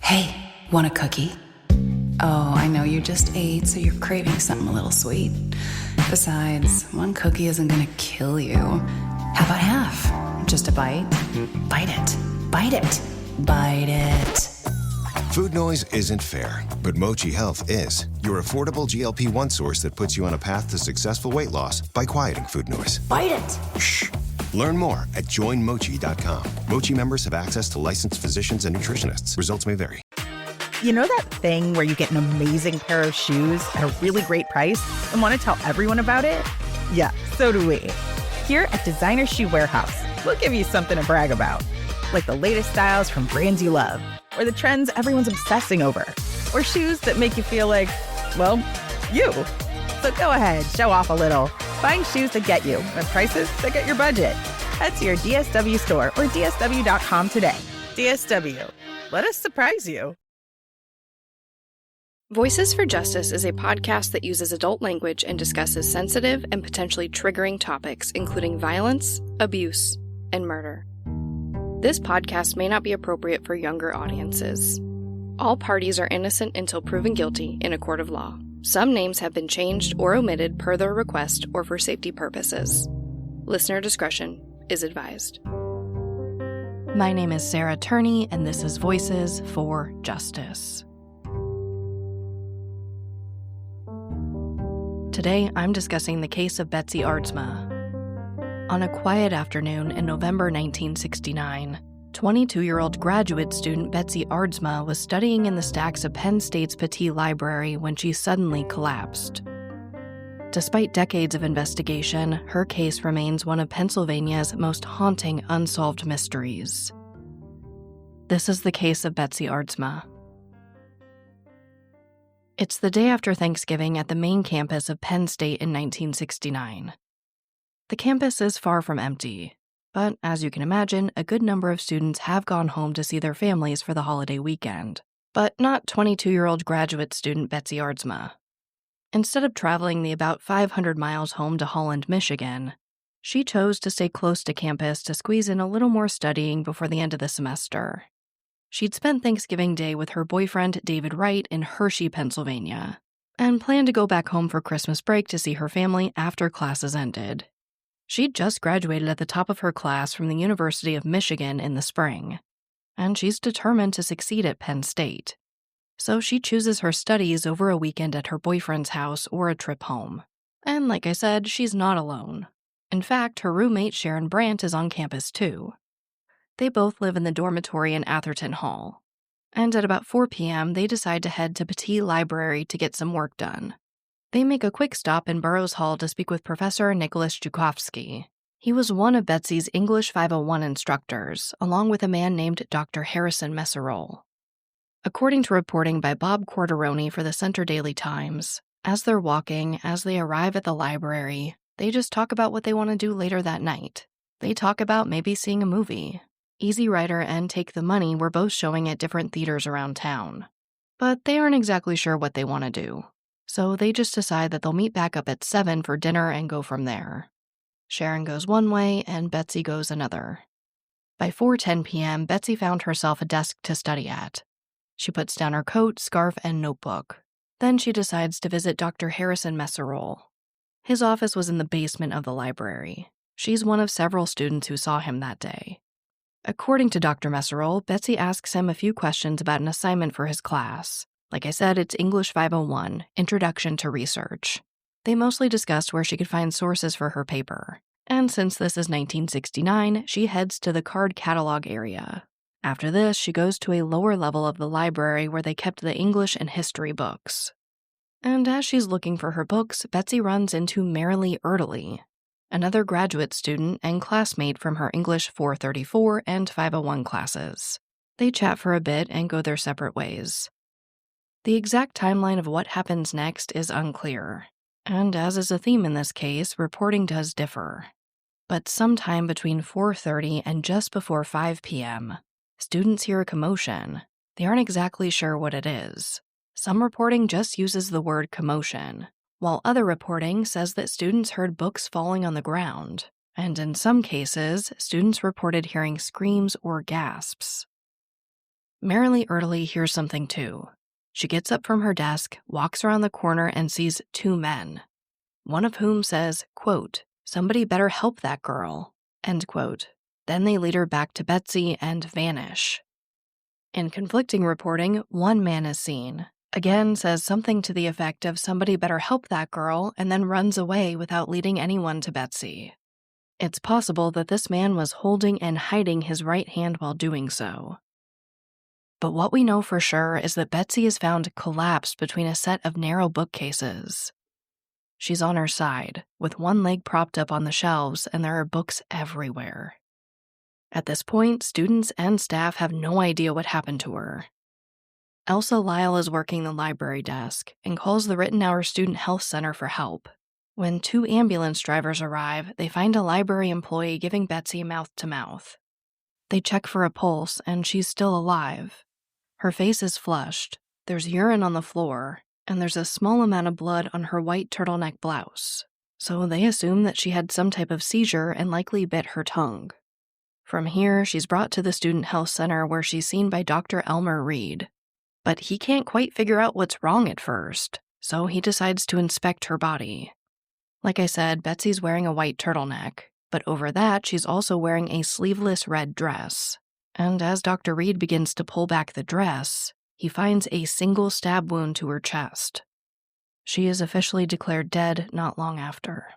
Hey, want a cookie? Oh, I know you just ate, so you're craving something a little sweet. Besides, one cookie isn't gonna kill you. How about half? Just a bite? Bite it. Bite it. Bite it. Food noise isn't fair, but Mochi Health is. Your affordable GLP-1 source that puts you on a path to successful weight loss by quieting food noise. Bite it. Shh. Learn more at joinmochi.com. Mochi members have access to licensed physicians and nutritionists. Results may vary. You know that thing where you get an amazing pair of shoes at a really great price and want to tell everyone about it? Yeah, so do we. Here at Designer Shoe Warehouse, we'll give you something to brag about. Like the latest styles from brands you love, or the trends everyone's obsessing over, or shoes that make you feel like, well, you. So go ahead, show off a little. Find shoes that get you at prices that get your budget. Head to your DSW store or DSW.com today. DSW, let us surprise you. Voices for Justice is a podcast that uses adult language and discusses sensitive and potentially triggering topics, including violence, abuse, and murder. This podcast may not be appropriate for younger audiences. All parties are innocent until proven guilty in a court of law. Some names have been changed or omitted per their request or for safety purposes. Listener discretion is advised. My name is Sarah Turney, and this is Voices for Justice. Today, I'm discussing the case of Betsy Aardsma. On a quiet afternoon in November 1969, 22-year-old graduate student Betsy Aardsma was studying in the stacks of Penn State's Pattee library when she suddenly collapsed. Despite decades of investigation, her case remains one of Pennsylvania's most haunting unsolved mysteries. This is the case of Betsy Aardsma. It's the day after Thanksgiving at the main campus of Penn State in 1969. The campus is far from empty, but as you can imagine, a good number of students have gone home to see their families for the holiday weekend. But not 22-year-old graduate student Betsy Aardsma. Instead of traveling the about 500 miles home to Holland, Michigan, she chose to stay close to campus to squeeze in a little more studying before the end of the semester. She'd spent Thanksgiving Day with her boyfriend David Wright in Hershey, Pennsylvania, and planned to go back home for Christmas break to see her family after classes ended. She'd just graduated at the top of her class from the University of Michigan in the spring, and she's determined to succeed at Penn State. So she chooses her studies over a weekend at her boyfriend's house or a trip home. And like I said, she's not alone. In fact, her roommate Sharon Brandt is on campus too. They both live in the dormitory in Atherton Hall. And at about 4 p.m., they decide to head to Pattee Library to get some work done. They make a quick stop in Burroughs Hall to speak with Professor Nicholas Joukowsky. He was one of Betsy's English 501 instructors, along with a man named Dr. Harrison Messerol. According to reporting by Bob Quarteroni for the Center Daily Times, as they're walking, as they arrive at the library, they just talk about what they want to do later that night. They talk about maybe seeing a movie. Easy Rider and Take the Money were both showing at different theaters around town. But they aren't exactly sure what they want to do. So they just decide that they'll meet back up at 7 for dinner and go from there. Sharon goes one way and Betsy goes another. By 4:10 p.m., Betsy found herself a desk to study at. She puts down her coat, scarf, and notebook. Then she decides to visit Dr. Harrison Messerol. His office was in the basement of the library. She's one of several students who saw him that day. According to Dr. Messerol, Betsy asks him a few questions about an assignment for his class. Like I said, it's English 501, Introduction to Research. They mostly discussed where she could find sources for her paper. And since this is 1969, she heads to the card catalog area. After this, she goes to a lower level of the library where they kept the English and history books. And as she's looking for her books, Betsy runs into Marilee Erdely, another graduate student and classmate from her English 434 and 501 classes. They chat for a bit and go their separate ways. The exact timeline of what happens next is unclear, and as is a theme in this case, reporting does differ. But sometime between 4:30 and just before 5 p.m., students hear a commotion. They aren't exactly sure what it is. Some reporting just uses the word commotion, while other reporting says that students heard books falling on the ground, and in some cases, students reported hearing screams or gasps. Marilee Erdely hears something too. She gets up from her desk, walks around the corner, and sees two men, one of whom says, quote, "Somebody better help that girl," end quote. Then they lead her back to Betsy and vanish. In conflicting reporting, one man is seen, again says something to the effect of "somebody better help that girl," and then runs away without leading anyone to Betsy. It's possible that this man was holding and hiding his right hand while doing so. But what we know for sure is that Betsy is found collapsed between a set of narrow bookcases. She's on her side, with one leg propped up on the shelves, and there are books everywhere. At this point, students and staff have no idea what happened to her. Elsa Lyle is working the library desk and calls the Rittenhour Student Health Center for help. When two ambulance drivers arrive, they find a library employee giving Betsy mouth-to-mouth. They check for a pulse, and she's still alive. Her face is flushed, there's urine on the floor, and there's a small amount of blood on her white turtleneck blouse. So they assume that she had some type of seizure and likely bit her tongue. From here, she's brought to the Student Health Center where she's seen by Dr. Elmer Reed. But he can't quite figure out what's wrong at first, so he decides to inspect her body. Like I said, Betsy's wearing a white turtleneck, but over that, she's also wearing a sleeveless red dress. And as Dr. Reed begins to pull back the dress, he finds a single stab wound to her chest. She is officially declared dead not long after.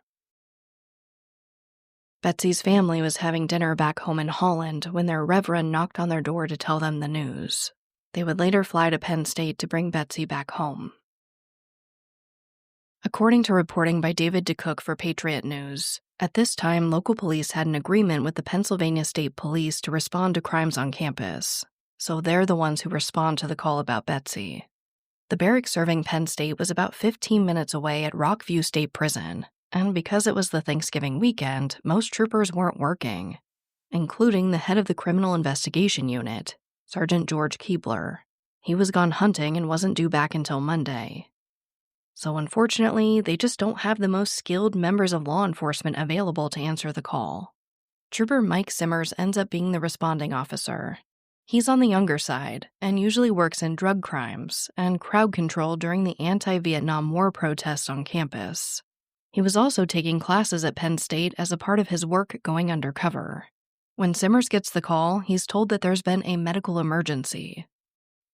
Betsy's family was having dinner back home in Holland when their reverend knocked on their door to tell them the news. They would later fly to Penn State to bring Betsy back home. According to reporting by David DeCook for Patriot News, at this time, local police had an agreement with the Pennsylvania State Police to respond to crimes on campus, so they're the ones who respond to the call about Betsy. The barracks serving Penn State was about 15 minutes away at Rockview State Prison, and because it was the Thanksgiving weekend, most troopers weren't working, including the head of the Criminal Investigation Unit, Sergeant George Keebler. He was gone hunting and wasn't due back until Monday. So unfortunately, they just don't have the most skilled members of law enforcement available to answer the call. Trooper Mike Simmers ends up being the responding officer. He's on the younger side and usually works in drug crimes and crowd control during the anti-Vietnam War protests on campus. He was also taking classes at Penn State as a part of his work going undercover. When Simmers gets the call, he's told that there's been a medical emergency.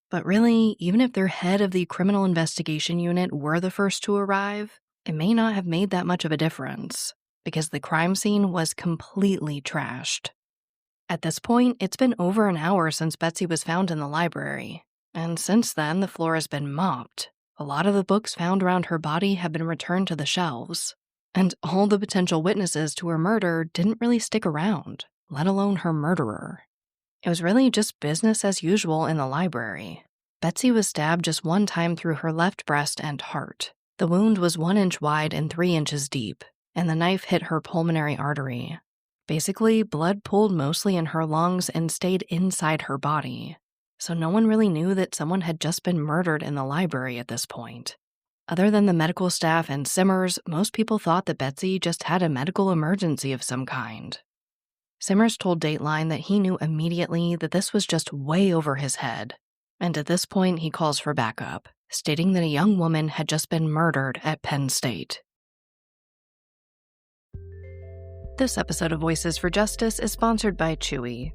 But really, even if their head of the Criminal Investigation Unit were the first to arrive, it may not have made that much of a difference, because the crime scene was completely trashed. At this point, it's been over an hour since Betsy was found in the library, and since then, the floor has been mopped. A lot of the books found around her body have been returned to the shelves, and all the potential witnesses to her murder didn't really stick around, let alone her murderer. It was really just business as usual in the library. Betsy was stabbed just one time through her left breast and heart. The wound was 1 inch wide and 3 inches deep, and the knife hit her pulmonary artery. Basically, blood pooled mostly in her lungs and stayed inside her body. So no one really knew that someone had just been murdered in the library at this point. Other than the medical staff and Simmers, most people thought that Betsy just had a medical emergency of some kind. Simmers told Dateline that he knew immediately that this was just way over his head, and at this point he calls for backup, stating that a young woman had just been murdered at Penn State. This episode of Voices for Justice is sponsored by Chewy.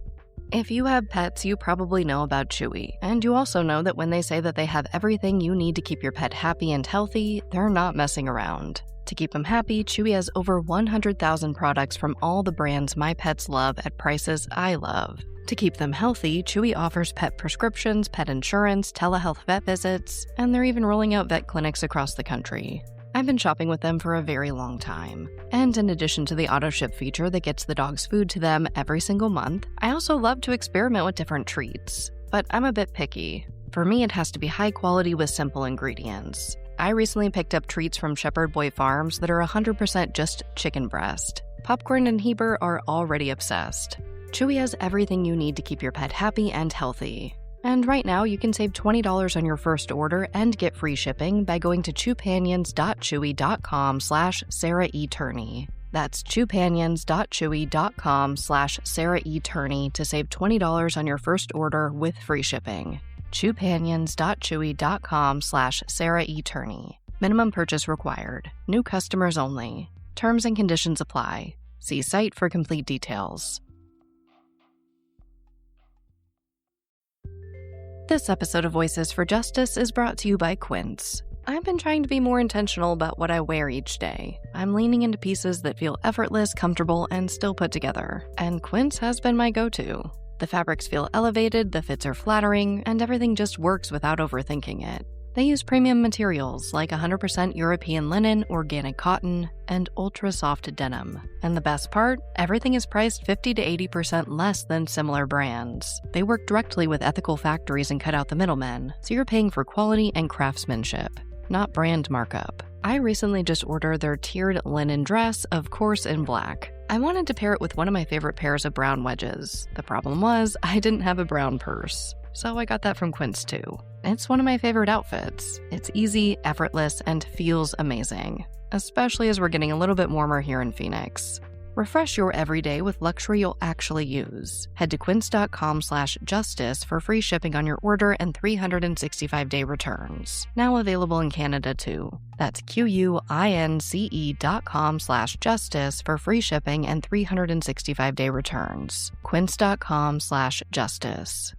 If you have pets, you probably know about Chewy, and you also know that when they say that they have everything you need to keep your pet happy and healthy, they're not messing around. To keep them happy, Chewy has over 100,000 products from all the brands my pets love at prices I love. To keep them healthy, Chewy offers pet prescriptions, pet insurance, telehealth vet visits, and they're even rolling out vet clinics across the country. I've been shopping with them for a very long time. And in addition to the auto-ship feature that gets the dog's food to them every single month, I also love to experiment with different treats. But I'm a bit picky. For me, it has to be high quality with simple ingredients. I recently picked up treats from Shepherd Boy Farms that are 100% just chicken breast. Popcorn and Heber are already obsessed. Chewy has everything you need to keep your pet happy and healthy. And right now, you can save $20 on your first order and get free shipping by going to chewpanions.chewy.com/Sarah E. Turney. That's chewpanions.chewy.com/SarahETurney to save $20 on your first order with free shipping. chewpanions.chewy.com/SarahETurney. Minimum purchase required. New customers only. Terms and conditions apply. See site for complete details. This episode of Voices for Justice is brought to you by Quince. I've been trying to be more intentional about what I wear each day. I'm leaning into pieces that feel effortless, comfortable, and still put together. And Quince has been my go-to. The fabrics feel elevated, the fits are flattering, and everything just works without overthinking it. They use premium materials like 100% European linen, organic cotton, and ultra-soft denim. And the best part? Everything is priced 50 to 80% less than similar brands. They work directly with ethical factories and cut out the middlemen, so you're paying for quality and craftsmanship, not brand markup. I recently just ordered their tiered linen dress, of course in black. I wanted to pair it with one of my favorite pairs of brown wedges. The problem was, I didn't have a brown purse. So I got that from Quince too. It's one of my favorite outfits. It's easy, effortless, and feels amazing, especially as we're getting a little bit warmer here in Phoenix. Refresh your everyday with luxury you'll actually use. Head to quince.com/justice for free shipping on your order and 365-day returns. Now available in Canada too. That's QUINCE.com/justice for free shipping and 365-day returns. Quince.com/justice.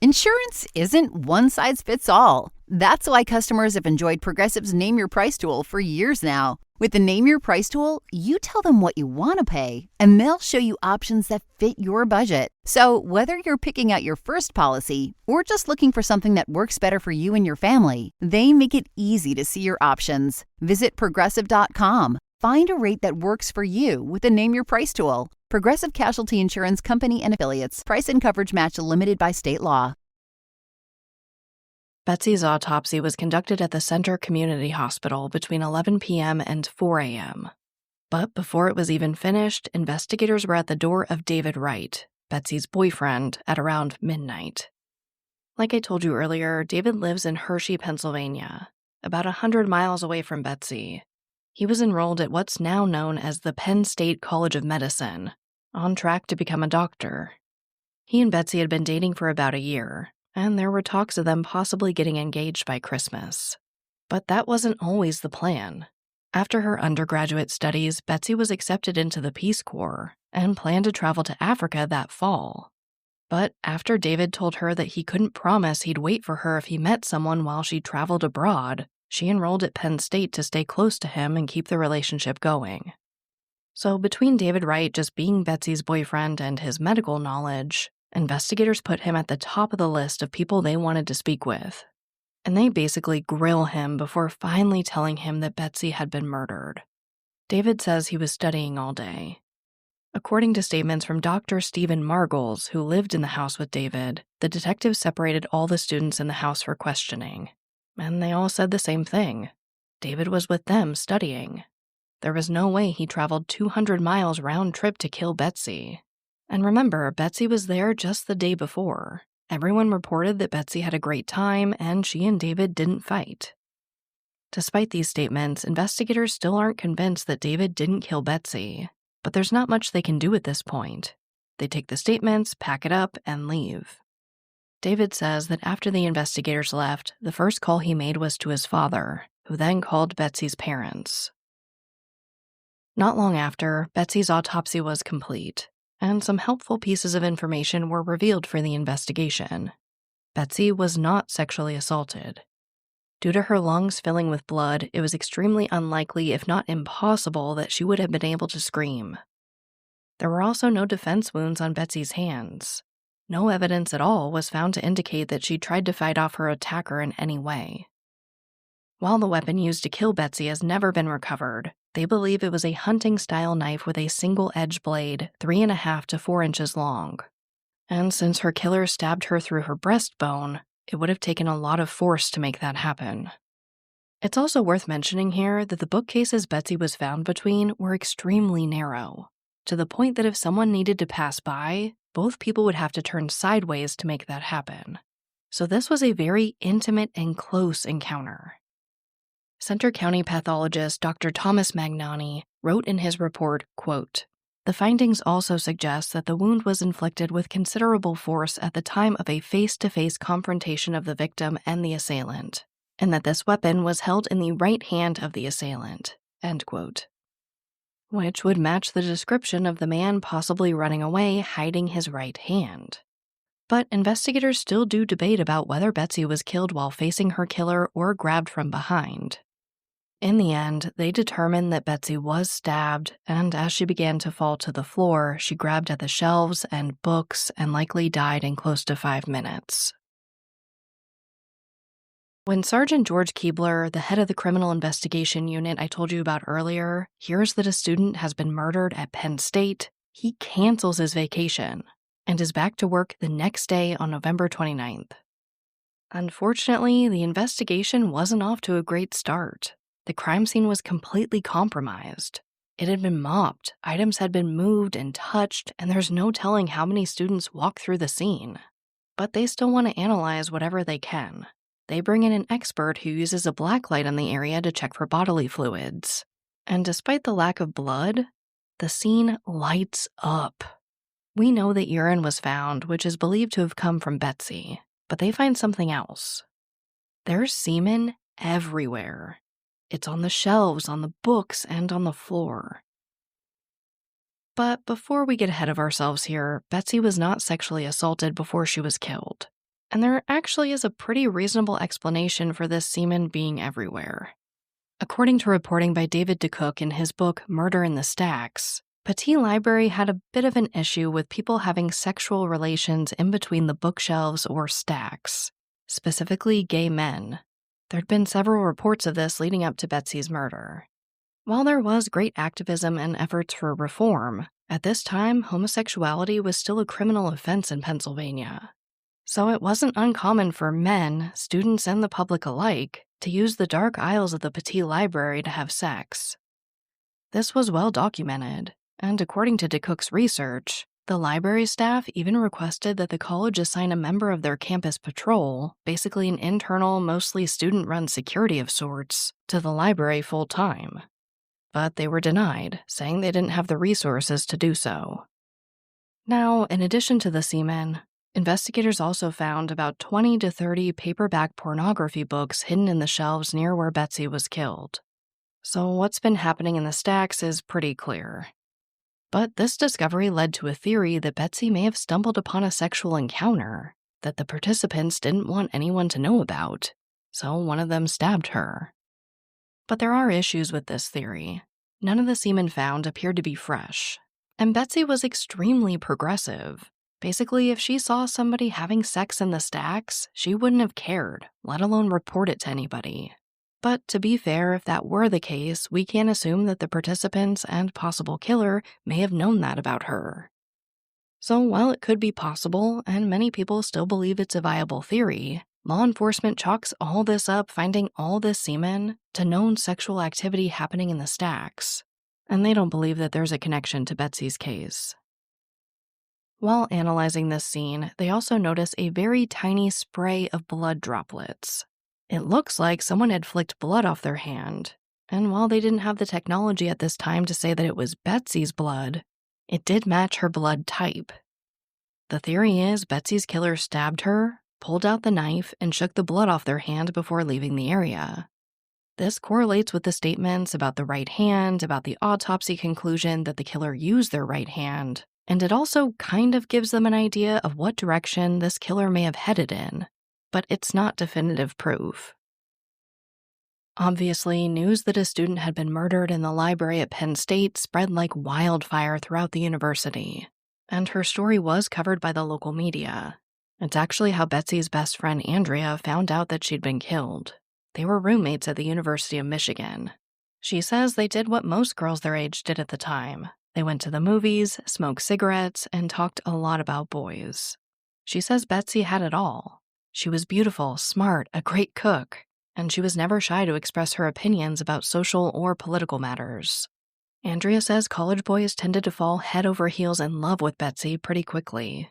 Insurance isn't one size fits all. That's why customers have enjoyed Progressive's Name Your Price tool for years now. With the Name Your Price tool, you tell them what you want to pay, and they'll show you options that fit your budget. So whether you're picking out your first policy or just looking for something that works better for you and your family, they make it easy to see your options. Visit Progressive.com. Find a rate that works for you with the Name Your Price tool. Progressive Casualty Insurance Company and Affiliates. Price and coverage match limited by state law. Betsy's autopsy was conducted at the Center Community Hospital between 11 p.m. and 4 a.m. But before it was even finished, investigators were at the door of David Wright, Betsy's boyfriend, at around midnight. Like I told you earlier, David lives in Hershey, Pennsylvania, about 100 miles away from Betsy. He was enrolled at what's now known as the Penn State College of Medicine, on track to become a doctor. He and Betsy had been dating for about a year, and there were talks of them possibly getting engaged by Christmas. But that wasn't always the plan. After her undergraduate studies, Betsy was accepted into the Peace Corps and planned to travel to Africa that fall. But after David told her that he couldn't promise he'd wait for her if he met someone while she traveled abroad, she enrolled at Penn State to stay close to him and keep the relationship going. So between David Wright just being Betsy's boyfriend and his medical knowledge, investigators put him at the top of the list of people they wanted to speak with. And they basically grill him before finally telling him that Betsy had been murdered. David says he was studying all day. According to statements from Dr. Stephen Margles, who lived in the house with David, the detectives separated all the students in the house for questioning. And they all said the same thing. David was with them studying. There was no way he traveled 200 miles round trip to kill Betsy. And remember, Betsy was there just the day before. Everyone reported that Betsy had a great time and she and David didn't fight. Despite these statements, investigators still aren't convinced that David didn't kill Betsy. But there's not much they can do at this point. They take the statements, pack it up, and leave. David says that after the investigators left, the first call he made was to his father, who then called Betsy's parents. Not long after, Betsy's autopsy was complete, and some helpful pieces of information were revealed for the investigation. Betsy was not sexually assaulted. Due to her lungs filling with blood, it was extremely unlikely, if not impossible, that she would have been able to scream. There were also no defense wounds on Betsy's hands. No evidence at all was found to indicate that she tried to fight off her attacker in any way. While the weapon used to kill Betsy has never been recovered, they believe it was a hunting-style knife with a single-edged blade 3.5 to 4 inches long. And since her killer stabbed her through her breastbone, it would have taken a lot of force to make that happen. It's also worth mentioning here that the bookcases Betsy was found between were extremely narrow, to the point that if someone needed to pass by, both people would have to turn sideways to make that happen. So this was a very intimate and close encounter. Center County pathologist Dr. Thomas Magnani wrote in his report, quote, "The findings also suggest that the wound was inflicted with considerable force at the time of a face-to-face confrontation of the victim and the assailant, and that this weapon was held in the right hand of the assailant," end quote. Which would match the description of the man possibly running away hiding his right hand. But investigators still do debate about whether Betsy was killed while facing her killer or grabbed from behind. In the end, they determined that Betsy was stabbed, and as she began to fall to the floor, she grabbed at the shelves and books and likely died in close to 5 minutes. When Sergeant George Keebler, the head of the criminal investigation unit I told you about earlier, hears that a student has been murdered at Penn State, he cancels his vacation and is back to work the next day on November 29th. Unfortunately, the investigation wasn't off to a great start. The crime scene was completely compromised. It had been mopped, items had been moved and touched, and there's no telling how many students walked through the scene. But they still want to analyze whatever they can. They bring in an expert who uses a blacklight in the area to check for bodily fluids. And despite the lack of blood, the scene lights up. We know that urine was found, which is believed to have come from Betsy, but they find something else. There's semen everywhere. It's on the shelves, on the books, and on the floor. But before we get ahead of ourselves here, Betsy was not sexually assaulted before she was killed. And there actually is a pretty reasonable explanation for this semen being everywhere. According to reporting by David DeCook in his book Murder in the Stacks, Pattee Library had a bit of an issue with people having sexual relations in between the bookshelves or stacks, specifically gay men. There'd been several reports of this leading up to Betsy's murder. While there was great activism and efforts for reform, at this time homosexuality was still a criminal offense in Pennsylvania. So it wasn't uncommon for men, students, and the public alike to use the dark aisles of the Pattee Library to have sex. This was well documented, and according to DeCook's research, the library staff even requested that the college assign a member of their campus patrol, basically an internal, mostly student-run security of sorts, to the library full-time. But they were denied, saying they didn't have the resources to do so. Now, in addition to the semen, investigators also found about 20 to 30 paperback pornography books hidden in the shelves near where Betsy was killed. So what's been happening in the stacks is pretty clear. But this discovery led to a theory that Betsy may have stumbled upon a sexual encounter that the participants didn't want anyone to know about, so one of them stabbed her. But there are issues with this theory. None of the semen found appeared to be fresh, and Betsy was extremely progressive. Basically, if she saw somebody having sex in the stacks, she wouldn't have cared, let alone report it to anybody. But to be fair, if that were the case, we can assume that the participants and possible killer may have known that about her. So while it could be possible, and many people still believe it's a viable theory, law enforcement chalks all this up, finding all this semen, to known sexual activity happening in the stacks. And they don't believe that there's a connection to Betsy's case. While analyzing this scene, they also notice a very tiny spray of blood droplets. It looks like someone had flicked blood off their hand, and while they didn't have the technology at this time to say that it was Betsy's blood, it did match her blood type. The theory is Betsy's killer stabbed her, pulled out the knife, and shook the blood off their hand before leaving the area. This correlates with the statements about the right hand, about the autopsy conclusion that the killer used their right hand, and it also kind of gives them an idea of what direction this killer may have headed in. But it's not definitive proof. Obviously, news that a student had been murdered in the library at Penn State spread like wildfire throughout the university, and her story was covered by the local media. It's actually how Betsy's best friend Andrea found out that she'd been killed. They were roommates at the University of Michigan. She says they did what most girls their age did at the time. They went to the movies, smoked cigarettes, and talked a lot about boys. She says Betsy had it all. She was beautiful, smart, a great cook, and she was never shy to express her opinions about social or political matters. Andrea says college boys tended to fall head over heels in love with Betsy pretty quickly.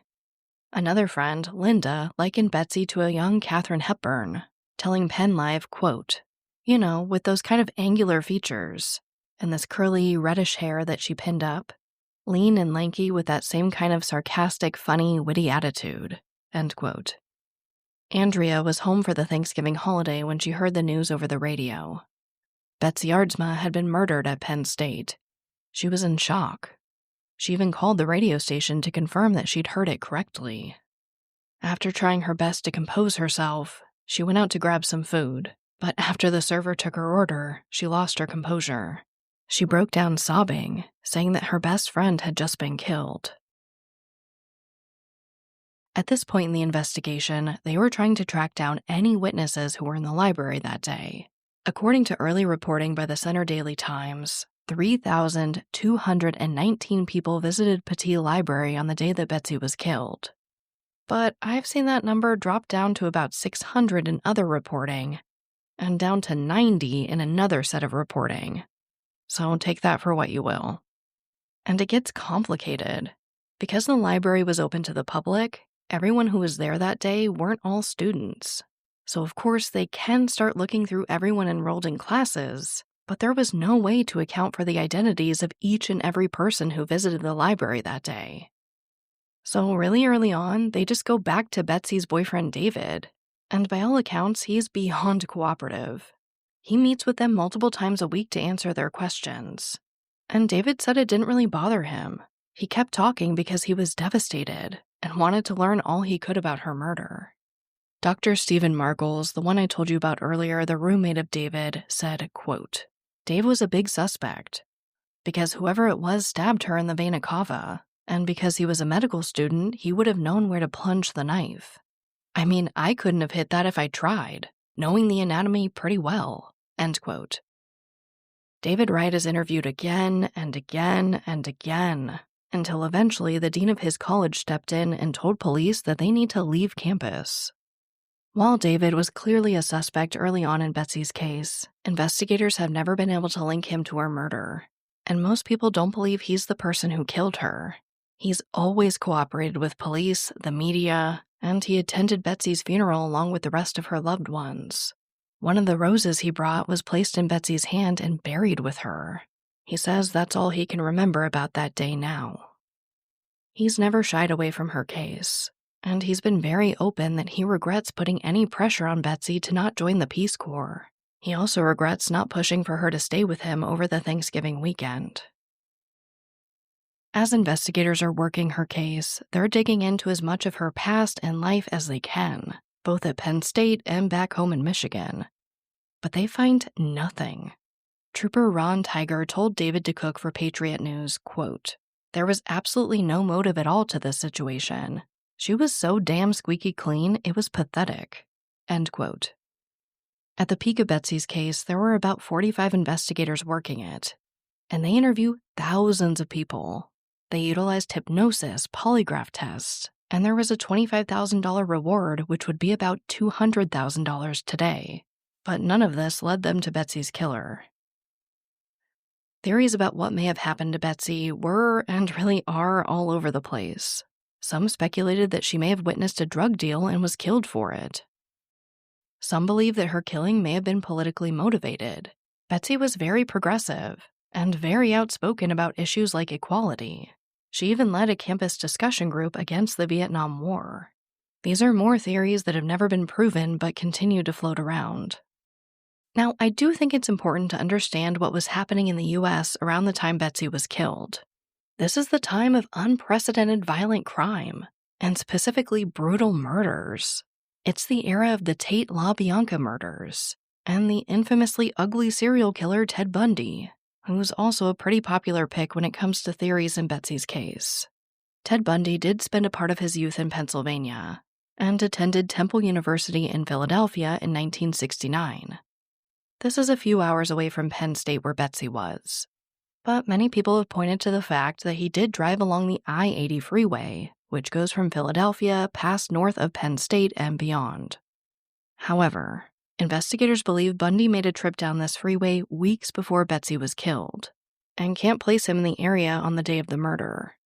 Another friend, Linda, likened Betsy to a young Katharine Hepburn, telling Penn Live, quote, You know, with those kind of angular features, and this curly, reddish hair that she pinned up, lean and lanky with that same kind of sarcastic, funny, witty attitude." End quote. Andrea was home for the Thanksgiving holiday when she heard the news over the radio. Betsy Aardsma had been murdered at Penn State. She was in shock. She even called the radio station to confirm that she'd heard it correctly. After trying her best to compose herself, she went out to grab some food, but after the server took her order, she lost her composure. She broke down sobbing, saying that her best friend had just been killed. At this point in the investigation, they were trying to track down any witnesses who were in the library that day. According to early reporting by the Center Daily Times, 3,219 people visited Pattee Library on the day that Betsy was killed. But I've seen that number drop down to about 600 in other reporting, and down to 90 in another set of reporting. So take that for what you will. And it gets complicated. Because the library was open to the public, everyone who was there that day weren't all students. So of course they can start looking through everyone enrolled in classes, but there was no way to account for the identities of each and every person who visited the library that day. So really early on, they just go back to Betsy's boyfriend David, and by all accounts, he's beyond cooperative. He meets with them multiple times a week to answer their questions. And David said it didn't really bother him. He kept talking because he was devastated and wanted to learn all he could about her murder. Dr. Stephen Margles, the one I told you about earlier, the roommate of David, said, quote, "Dave was a big suspect because whoever it was stabbed her in the vena cava, and because he was a medical student, he would have known where to plunge the knife. I mean, I couldn't have hit that if I tried, knowing the anatomy pretty well." End quote. David Wright is interviewed again and again and again, until eventually the dean of his college stepped in and told police that they need to leave campus. While David was clearly a suspect early on in Betsy's case, investigators have never been able to link him to her murder, and most people don't believe he's the person who killed her. He's always cooperated with police, the media, and he attended Betsy's funeral along with the rest of her loved ones. One of the roses he brought was placed in Betsy's hand and buried with her. He says that's all he can remember about that day now. He's never shied away from her case, and he's been very open that he regrets putting any pressure on Betsy to not join the Peace Corps. He also regrets not pushing for her to stay with him over the Thanksgiving weekend. As investigators are working her case, they're digging into as much of her past and life as they can, both at Penn State and back home in Michigan. But they find nothing. Trooper Ron Tiger told David to Cook for Patriot News, quote, "There was absolutely no motive at all to this situation. She was so damn squeaky clean, it was pathetic." End quote. At the peak of Betsy's case, there were about 45 investigators working it, and they interview thousands of people. They utilized hypnosis, polygraph tests, and there was a $25,000 reward, which would be about $200,000 today. But none of this led them to Betsy's killer. Theories about what may have happened to Betsy were, and really are, all over the place. Some speculated that she may have witnessed a drug deal and was killed for it. Some believe that her killing may have been politically motivated. Betsy was very progressive and very outspoken about issues like equality. She even led a campus discussion group against the Vietnam War. These are more theories that have never been proven but continue to float around. Now, I do think it's important to understand what was happening in the U.S. around the time Betsy was killed. This is the time of unprecedented violent crime, and specifically brutal murders. It's the era of the Tate LaBianca murders, and the infamously ugly serial killer Ted Bundy, who's also a pretty popular pick when it comes to theories in Betsy's case. Ted Bundy did spend a part of his youth in Pennsylvania, and attended Temple University in Philadelphia in 1969. This is a few hours away from Penn State where Betsy was. But many people have pointed to the fact that he did drive along the I-80 freeway, which goes from Philadelphia past north of Penn State and beyond. However, investigators believe Bundy made a trip down this freeway weeks before Betsy was killed, and can't place him in the area on the day of the murder.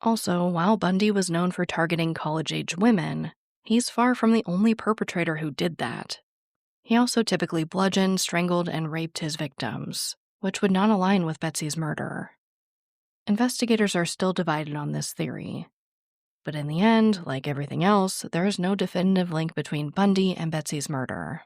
Also, while Bundy was known for targeting college-age women, he's far from the only perpetrator who did that. He also typically bludgeoned, strangled, and raped his victims, which would not align with Betsy's murder. Investigators are still divided on this theory. But in the end, like everything else, there is no definitive link between Bundy and Betsy's murder.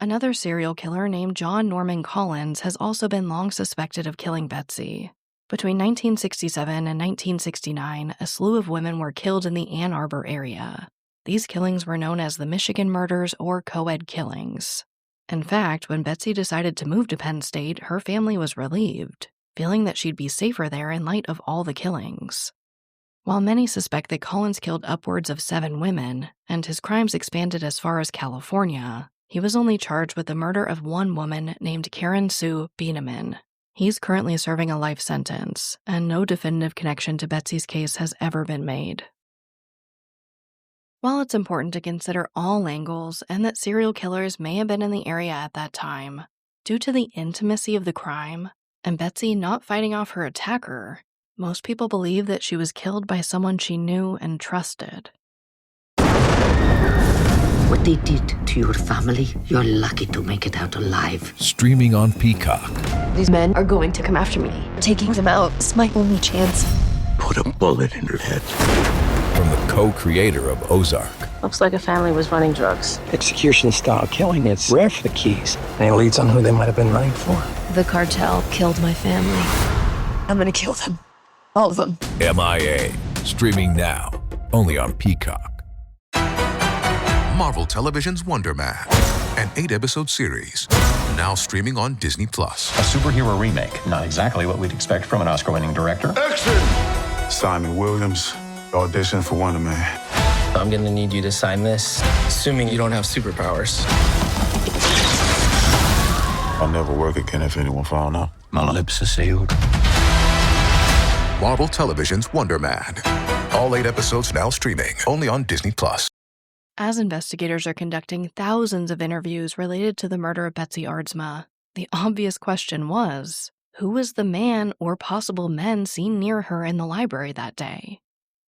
Another serial killer named John Norman Collins has also been long suspected of killing Betsy. Between 1967 and 1969, a slew of women were killed in the Ann Arbor area. These killings were known as the Michigan Murders or co-ed killings. In fact, when Betsy decided to move to Penn State, her family was relieved, feeling that she'd be safer there in light of all the killings. While many suspect that Collins killed upwards of 7 women, and his crimes expanded as far as California, he was only charged with the murder of one woman named Karen Sue Bieneman. He's currently serving a life sentence, and no definitive connection to Betsy's case has ever been made. While it's important to consider all angles and that serial killers may have been in the area at that time, due to the intimacy of the crime and Betsy not fighting off her attacker, most people believe that she was killed by someone she knew and trusted. What they did to your family, you're lucky to make it out alive. Streaming on Peacock. These men are going to come after me. Taking them out is my only chance. Put a bullet in her head. From the co-creator of Ozark. Looks like a family was running drugs. Execution-style killing, it's rare for the Keys. Any leads on who they might have been running for? The cartel killed my family. I'm gonna kill them. All of them. MIA. Streaming now. Only on Peacock. Marvel Television's Wonder Man, an 8-episode series, now streaming on Disney+. A superhero remake, not exactly what we'd expect from an Oscar-winning director. Action! Simon Williams, audition for Wonder Man. I'm gonna need you to sign this, assuming you don't have superpowers. I'll never work again if anyone found out. My lips are sealed. Marvel Television's Wonder Man. All 8 episodes now streaming, only on Disney+. As investigators are conducting thousands of interviews related to the murder of Betsy Aardsma, the obvious question was, who was the man or possible men seen near her in the library that day?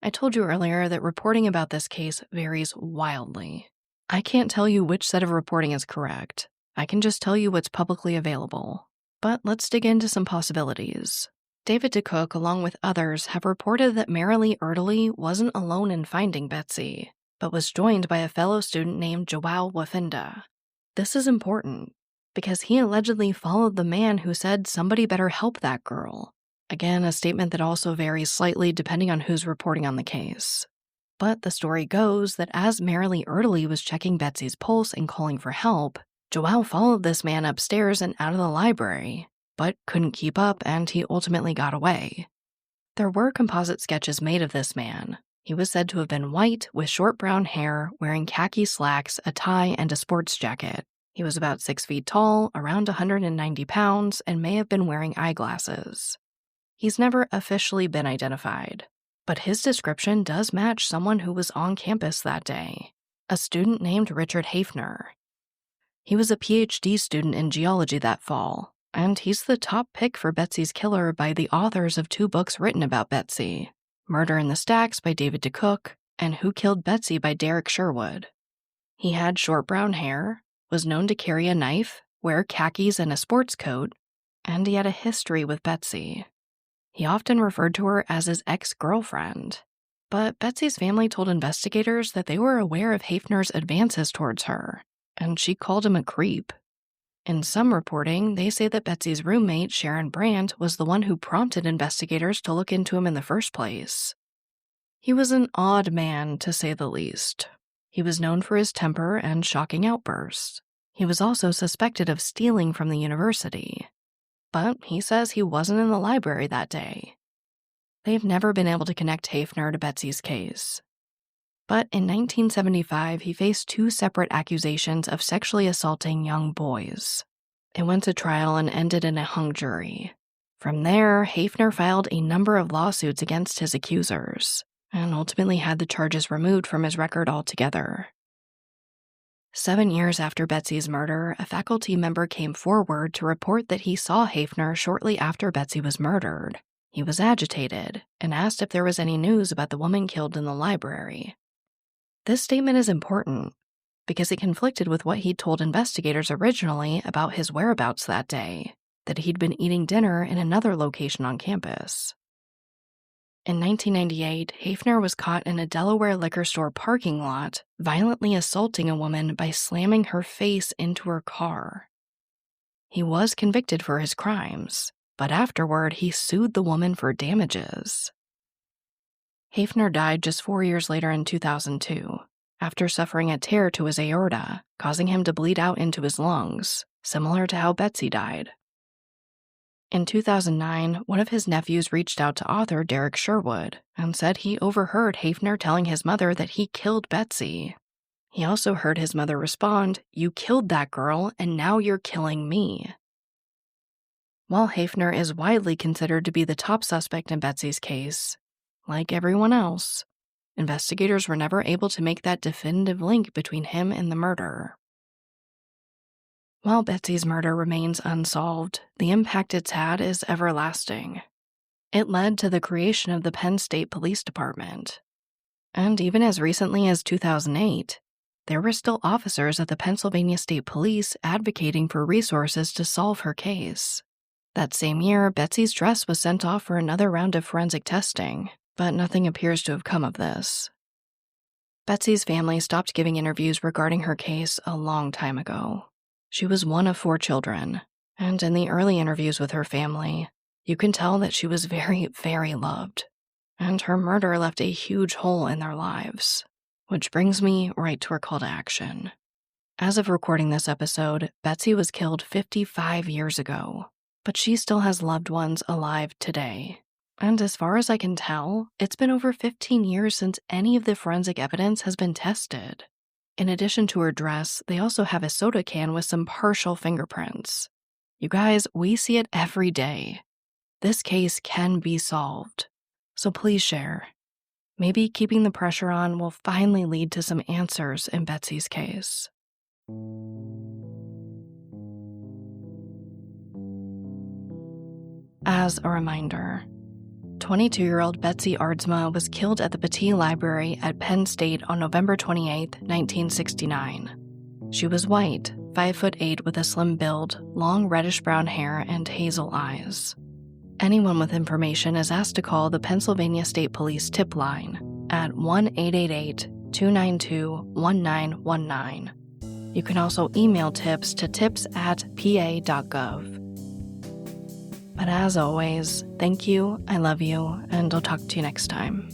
I told you earlier that reporting about this case varies wildly. I can't tell you which set of reporting is correct. I can just tell you what's publicly available. But let's dig into some possibilities. David DeCook, along with others, have reported that Marilee Erdely wasn't alone in finding Betsy, but was joined by a fellow student named Joao Wafinda. This is important, because he allegedly followed the man who said somebody better help that girl. Again, a statement that also varies slightly depending on who's reporting on the case. But the story goes that as Marilee Erdely was checking Betsy's pulse and calling for help, Joao followed this man upstairs and out of the library, but couldn't keep up and he ultimately got away. There were composite sketches made of this man. He was said to have been white, with short brown hair, wearing khaki slacks, a tie, and a sports jacket. He was about 6 feet tall, around 190 pounds, and may have been wearing eyeglasses. He's never officially been identified, but his description does match someone who was on campus that day, a student named Richard Hafner. He was a PhD student in geology that fall, and he's the top pick for Betsy's killer by the authors of 2 books written about Betsy. Murder in the Stacks by David DeCook, and Who Killed Betsy by Derek Sherwood. He had short brown hair, was known to carry a knife, wear khakis and a sports coat, and he had a history with Betsy. He often referred to her as his ex-girlfriend, but Betsy's family told investigators that they were aware of Hafner's advances towards her, and she called him a creep. In some reporting, they say that Betsy's roommate, Sharon Brandt, was the one who prompted investigators to look into him in the first place. He was an odd man, to say the least. He was known for his temper and shocking outbursts. He was also suspected of stealing from the university. But he says he wasn't in the library that day. They've never been able to connect Hafner to Betsy's case. But in 1975, he faced 2 separate accusations of sexually assaulting young boys. It went to trial and ended in a hung jury. From there, Hafner filed a number of lawsuits against his accusers, and ultimately had the charges removed from his record altogether. 7 years after Betsy's murder, a faculty member came forward to report that he saw Hafner shortly after Betsy was murdered. He was agitated and asked if there was any news about the woman killed in the library. This statement is important. because it conflicted with what he'd told investigators originally about his whereabouts that day, that he'd been eating dinner in another location on campus. In 1998, Hafner was caught in a Delaware liquor store parking lot, violently assaulting a woman by slamming her face into her car. He was convicted for his crimes, but afterward he sued the woman for damages. Hafner died just 4 years later in 2002, after suffering a tear to his aorta, causing him to bleed out into his lungs, similar to how Betsy died. In 2009, one of his nephews reached out to author Derek Sherwood and said he overheard Hafner telling his mother that he killed Betsy. He also heard his mother respond, "You killed that girl, and now you're killing me." While Hafner is widely considered to be the top suspect in Betsy's case, like everyone else, investigators were never able to make that definitive link between him and the murder. While Betsy's murder remains unsolved, the impact it's had is everlasting. It led to the creation of the Penn State Police Department. And even as recently as 2008, there were still officers at the Pennsylvania State Police advocating for resources to solve her case. That same year, Betsy's dress was sent off for another round of forensic testing, but nothing appears to have come of this. Betsy's family stopped giving interviews regarding her case a long time ago. She was one of 4 children, and in the early interviews with her family, you can tell that she was very, very loved, and her murder left a huge hole in their lives. Which brings me right to our call to action. As of recording this episode, Betsy was killed 55 years ago, but she still has loved ones alive today. And as far as I can tell, it's been over 15 years since any of the forensic evidence has been tested. In addition to her dress, they also have a soda can with some partial fingerprints. You guys, we see it every day. This case can be solved. So please share. Maybe keeping the pressure on will finally lead to some answers in Betsy's case. As a reminder, 22-year-old Betsy Aardsma was killed at the Pattee Library at Penn State on November 28, 1969. She was white, 5'8" with a slim build, long reddish-brown hair, and hazel eyes. Anyone with information is asked to call the Pennsylvania State Police tip line at 1-888-292-1919. You can also email tips to tips@pa.gov. But as always, thank you, I love you, and I'll talk to you next time.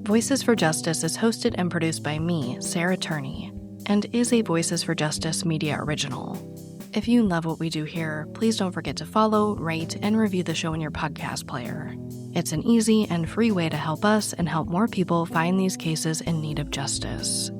Voices for Justice is hosted and produced by me, Sarah Turney, and is a Voices for Justice media original. If you love what we do here, please don't forget to follow, rate, and review the show in your podcast player. It's an easy and free way to help us and help more people find these cases in need of justice.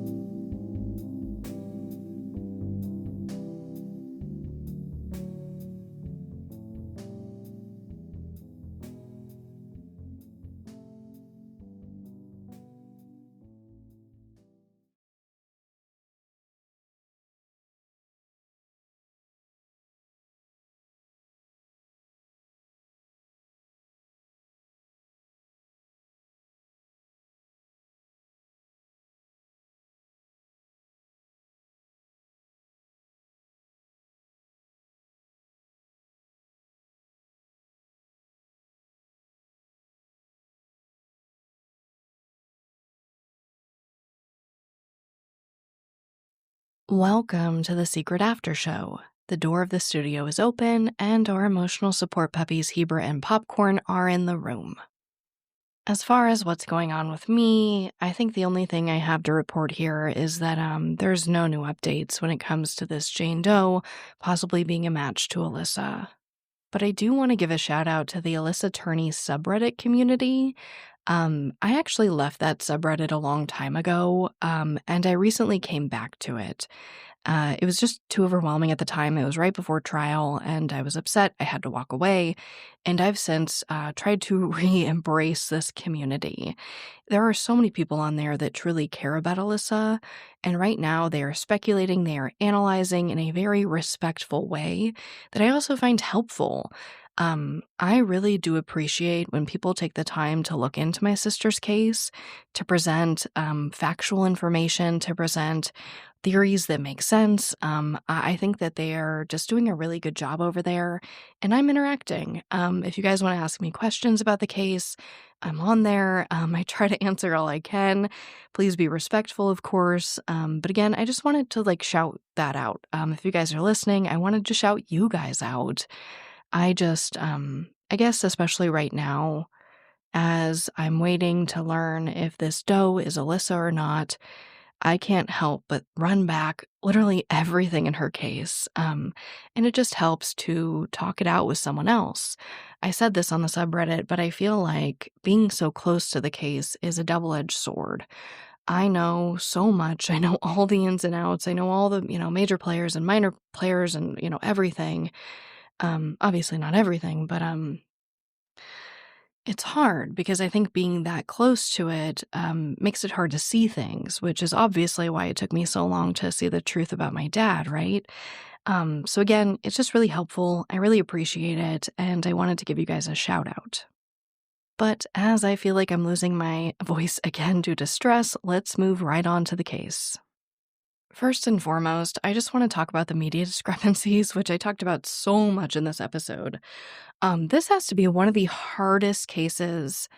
Welcome to the Secret After Show. The door of the studio is open, and our emotional support puppies Heber and Popcorn are in the room. As far as what's going on with me, I think the only thing I have to report here is that there's no new updates when it comes to this Jane Doe possibly being a match to Alyssa. But I do want to give a shout out to the Alyssa Turney subreddit community. I actually left that subreddit a long time ago, and I recently came back to it. It was just too overwhelming at the time. It was right before trial, and I was upset. I had to walk away, and I've since tried to re-embrace this community. There are so many people on there that truly care about Alyssa, and right now they are speculating, they are analyzing in a very respectful way that I also find helpful. I really do appreciate when people take the time to look into my sister's case, to present factual information, to present theories that make sense. I think that they are just doing a really good job over there, and I'm interacting. If you guys want to ask me questions about the case, I'm on there. I try to answer all I can. Please be respectful, of course. But again, I just wanted to shout that out. If you guys are listening, I wanted to shout you guys out. I just, I guess, especially right now, as I'm waiting to learn if this doe is Alyssa or not, I can't help but run back literally everything in her case. And it just helps to talk it out with someone else. I said this on the subreddit, but I feel like being so close to the case is a double-edged sword. I know so much. I know all the ins and outs. I know all the, major players and minor players and, everything. Obviously not everything, but it's hard because I think being that close to it makes it hard to see things, which is obviously why it took me so long to see the truth about my dad, right? So again, it's just really helpful. I really appreciate it, and I wanted to give you guys a shout out. But as I feel like I'm losing my voice again due to stress, let's move right on to the case. First and foremost, I just want to talk about the media discrepancies, which I talked about so much in this episode. This has to be one of the hardest cases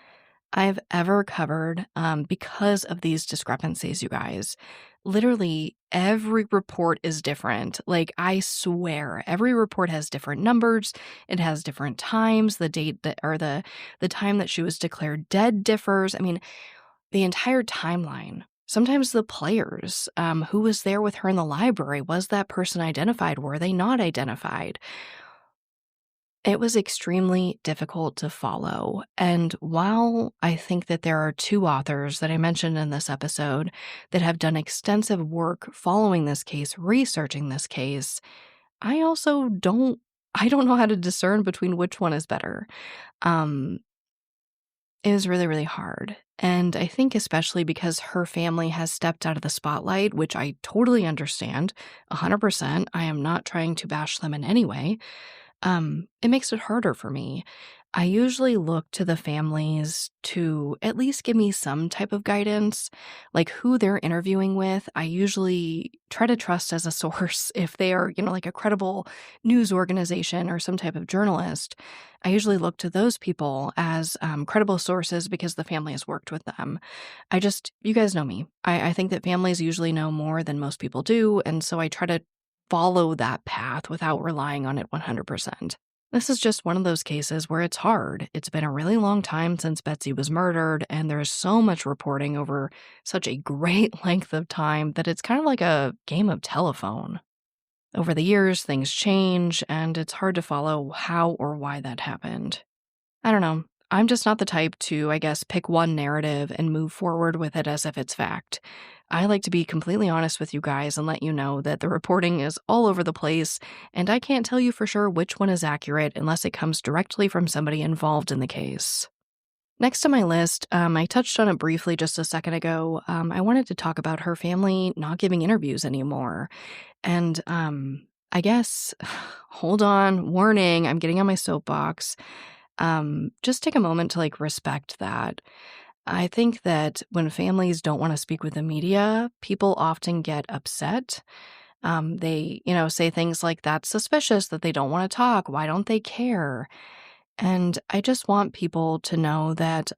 I've ever covered because of these discrepancies, you guys. Literally, every report is different. I swear, every report has different numbers. It has different times. The date that, or the time that she was declared dead differs. I mean, the entire timeline. Sometimes the players, who was there with her in the library, was that person identified? Were they not identified? It was extremely difficult to follow. And while I think that there are two authors that I mentioned in this episode that have done extensive work following this case, researching this case, I also don't know how to discern between which one is better. It was really, really hard. And I think especially because her family has stepped out of the spotlight, which I totally understand, 100%. I am not trying to bash them in any way. It makes it harder for me. I usually look to the families to at least give me some type of guidance, like who they're interviewing with. I usually try to trust as a source if they are, like a credible news organization or some type of journalist. I usually look to those people as credible sources because the family has worked with them. You guys know me. I think that families usually know more than most people do, and so I try to follow that path without relying on it 100%. This is just one of those cases where it's hard. It's been a really long time since Betsy was murdered, and there's so much reporting over such a great length of time that it's kind of like a game of telephone. Over the years, things change, and it's hard to follow how or why that happened. I don't know. I'm just not the type to, pick one narrative and move forward with it as if it's fact. I like to be completely honest with you guys and let you know that the reporting is all over the place, and I can't tell you for sure which one is accurate unless it comes directly from somebody involved in the case. Next on my list, I touched on it briefly just a second ago. I wanted to talk about her family not giving interviews anymore. And hold on, warning, I'm getting on my soapbox. Just take a moment to respect that. I think that when families don't want to speak with the media, people often get upset. They, say things like, that's suspicious that they don't want to talk. Why don't they care? And I just want people to know that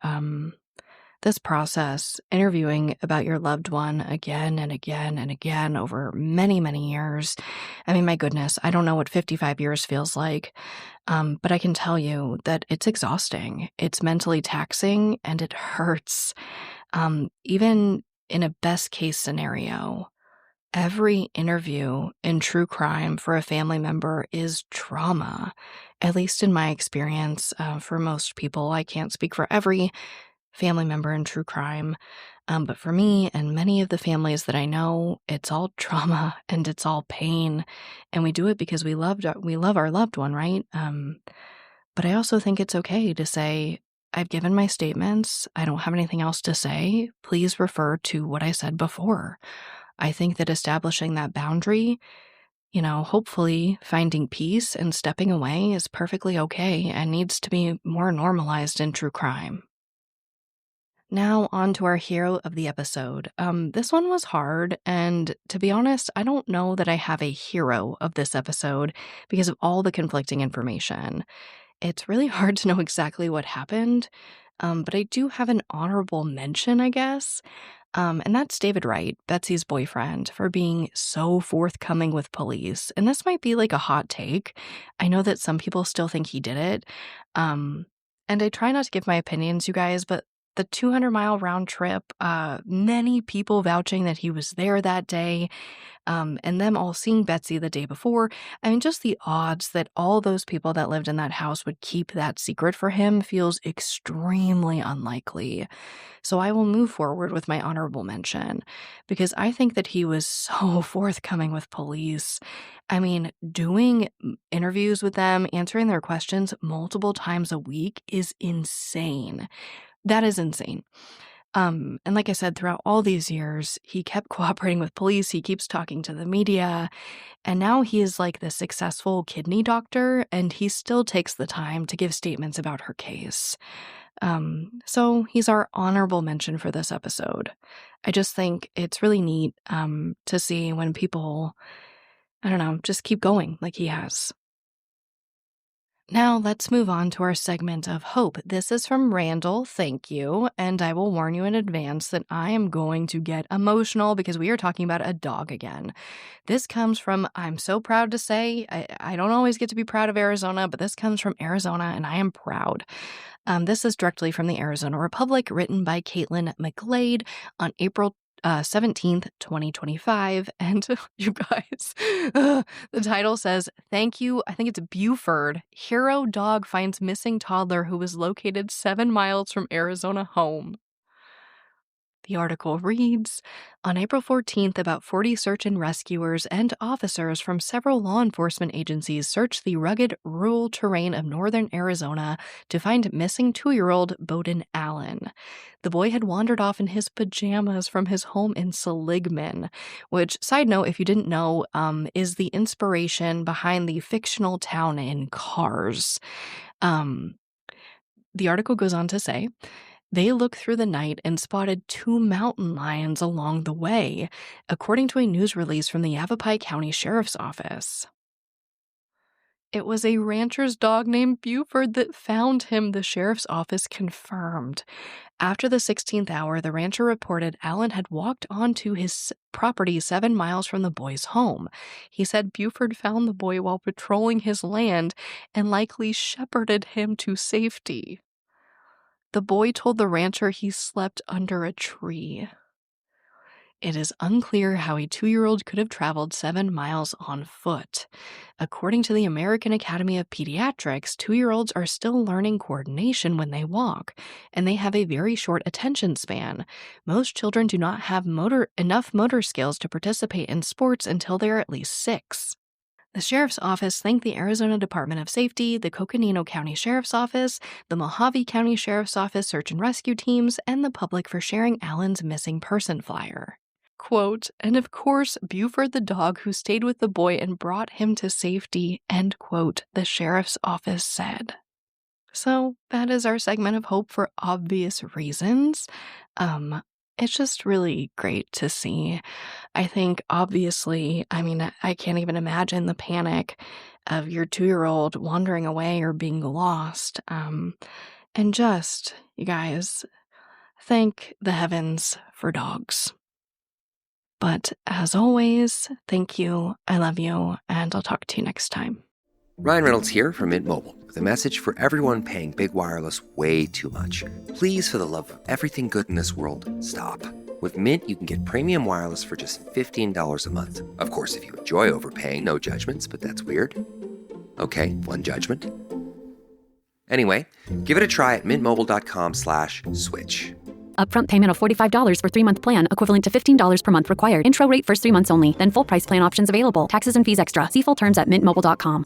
this process, interviewing about your loved one again and again and again over many, many years. I mean, my goodness, I don't know what 55 years feels like, but I can tell you that it's exhausting. It's mentally taxing and it hurts. Even in a best case scenario, every interview in true crime for a family member is trauma, at least in my experience. For most people, I can't speak for every family member in true crime. But for me and many of the families that I know, it's all trauma and it's all pain. And we do it because we love our loved one, right? But I also think it's okay to say, I've given my statements. I don't have anything else to say. Please refer to what I said before. I think that establishing that boundary hopefully finding peace and stepping away is perfectly okay and needs to be more normalized in true crime. Now, on to our hero of the episode. This one was hard, and to be honest, I don't know that I have a hero of this episode because of all the conflicting information. It's really hard to know exactly what happened, but I do have an honorable mention, I guess. And that's David Wright, Betsy's boyfriend, for being so forthcoming with police. And this might be like a hot take. I know that some people still think he did it. And I try not to give my opinions, you guys, but the 200-mile round trip, many people vouching that he was there that day, and them all seeing Betsy the day before. I mean, just the odds that all those people that lived in that house would keep that secret for him feels extremely unlikely. So I will move forward with my honorable mention because I think that he was so forthcoming with police. I mean, doing interviews with them, answering their questions multiple times a week is insane. That is insane. And like I said, throughout all these years, he kept cooperating with police. He keeps talking to the media. And now he is like the successful kidney doctor, and he still takes the time to give statements about her case. So he's our honorable mention for this episode. I just think it's really neat to see when people, just keep going like he has. Now let's move on to our segment of hope. This is from Randall, thank you, and I will warn you in advance that I am going to get emotional because we are talking about a dog again. This comes from, I'm so proud to say, I don't always get to be proud of Arizona, but this comes from Arizona and I am proud. This is directly from the Arizona Republic, written by Caitlin McGlade on April 17th, 2025. And you guys, the title says, thank you. I think it's Buford. Hero dog finds missing toddler who was located 7 miles from Arizona home. The article reads, on April 14th, about 40 search and rescuers and officers from several law enforcement agencies searched the rugged, rural terrain of northern Arizona to find missing 2-year-old Bowden Allen. The boy had wandered off in his pajamas from his home in Seligman, which, side note, if you didn't know, is the inspiration behind the fictional town in Cars. The article goes on to say, they looked through the night and spotted 2 mountain lions along the way, according to a news release from the Yavapai County Sheriff's Office. It was a rancher's dog named Buford that found him, the sheriff's office confirmed. After the 16th hour, the rancher reported Allen had walked onto his property 7 miles from the boy's home. He said Buford found the boy while patrolling his land and likely shepherded him to safety. The boy told the rancher he slept under a tree. It is unclear how a 2-year-old could have traveled 7 miles on foot. According to the American Academy of Pediatrics, 2-year-olds are still learning coordination when they walk, and they have a very short attention span. Most children do not have enough motor skills to participate in sports until they are at least 6. The Sheriff's Office thanked the Arizona Department of Safety, the Coconino County Sheriff's Office, the Mojave County Sheriff's Office search and rescue teams, and the public for sharing Allen's missing person flyer. Quote, and of course, Buford the dog who stayed with the boy and brought him to safety, end quote, the Sheriff's Office said. So that is our segment of hope for obvious reasons. It's just really great to see. I think, obviously, I can't even imagine the panic of your 2-year-old wandering away or being lost. And just, you guys, thank the heavens for dogs. But as always, thank you, I love you, and I'll talk to you next time. Ryan Reynolds here from Mint Mobile with a message for everyone paying big wireless way too much. Please, for the love of everything good in this world, stop. With Mint, you can get premium wireless for just $15 a month. Of course, if you enjoy overpaying, no judgments, but that's weird. Okay, one judgment. Anyway, give it a try at mintmobile.com/switch. Upfront payment of $45 for 3-month plan, equivalent to $15 per month required. Intro rate first 3 months only, then full price plan options available. Taxes and fees extra. See full terms at mintmobile.com.